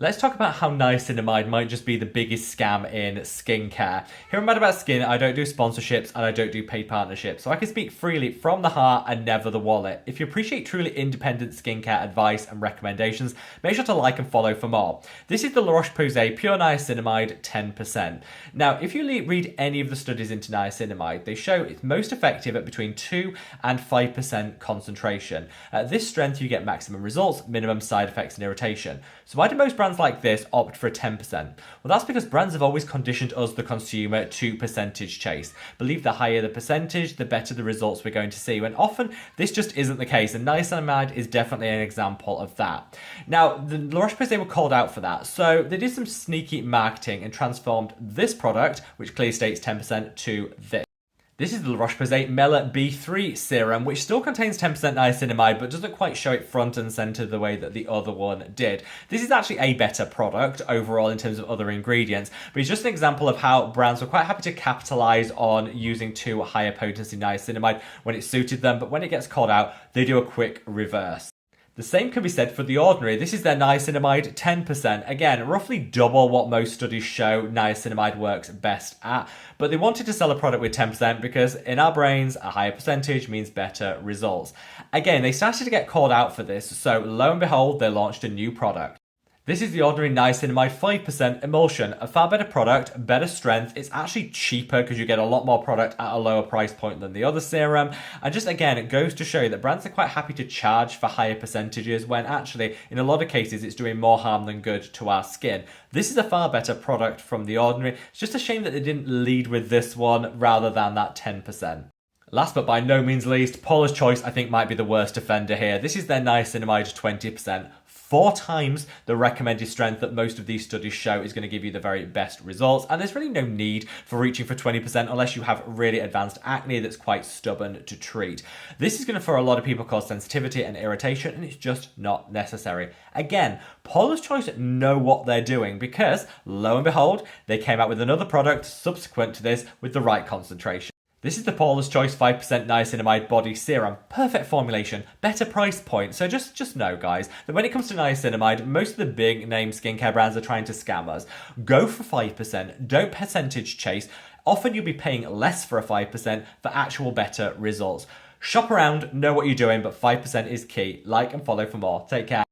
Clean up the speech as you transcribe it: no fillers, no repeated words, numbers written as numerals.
Let's talk about how niacinamide might just be the biggest scam in skincare. Here on Mad About Skin, I don't do sponsorships and I don't do paid partnerships, so I can speak freely from the heart and never the wallet. If you appreciate truly independent skincare advice and recommendations, make sure to like and follow for more. This is the La Roche-Posay Pure Niacinamide 10%. Now, if you read any of the studies into niacinamide, they show it's most effective at between 2 and 5% concentration. At this strength, you get maximum results, minimum side effects and irritation. So why do most brands like this opt for a 10%? Well, that's because brands have always conditioned us, the consumer, to percentage chase. Believe the higher the percentage, the better the results we're going to see, when often this just isn't the case, and niacinamide is definitely an example of that. Now, the La Roche-Posay were called out for that, so they did some sneaky marketing and transformed this product, which clearly states 10%, to this. This is the La Roche-Posay Mela B3 serum, which still contains 10% niacinamide, but doesn't quite show it front and center the way that the other one did. This is actually a better product overall in terms of other ingredients, but it's just an example of how brands were quite happy to capitalize on using too higher potency niacinamide when it suited them, but when it gets called out, they do a quick reverse. The same can be said for The Ordinary. This is their niacinamide 10%. Again, roughly double what most studies show niacinamide works best at. But they wanted to sell a product with 10% because in our brains, a higher percentage means better results. Again, they started to get called out for this, so lo and behold, they launched a new product. This is The Ordinary Niacinamide 5% Emulsion, a far better product, better strength. It's actually cheaper because you get a lot more product at a lower price point than the other serum. And just again, it goes to show you that brands are quite happy to charge for higher percentages when actually, in a lot of cases, it's doing more harm than good to our skin. This is a far better product from The Ordinary. It's just a shame that they didn't lead with this one rather than that 10%. Last but by no means least, Paula's Choice I think might be the worst offender here. This is their niacinamide 20%. 4 times the recommended strength that most of these studies show is going to give you the very best results. And there's really no need for reaching for 20% unless you have really advanced acne that's quite stubborn to treat. This is going to, for a lot of people, cause sensitivity and irritation, and it's just not necessary. Again, Paula's Choice know what they're doing because, lo and behold, they came out with another product subsequent to this with the right concentration. This is the Paula's Choice 5% Niacinamide Body Serum. Perfect formulation, better price point. So just know, guys, that when it comes to niacinamide, most of the big name skincare brands are trying to scam us. Go for 5%, don't percentage chase. Often you'll be paying less for a 5% for actual better results. Shop around, know what you're doing, but 5% is key. Like and follow for more. Take care.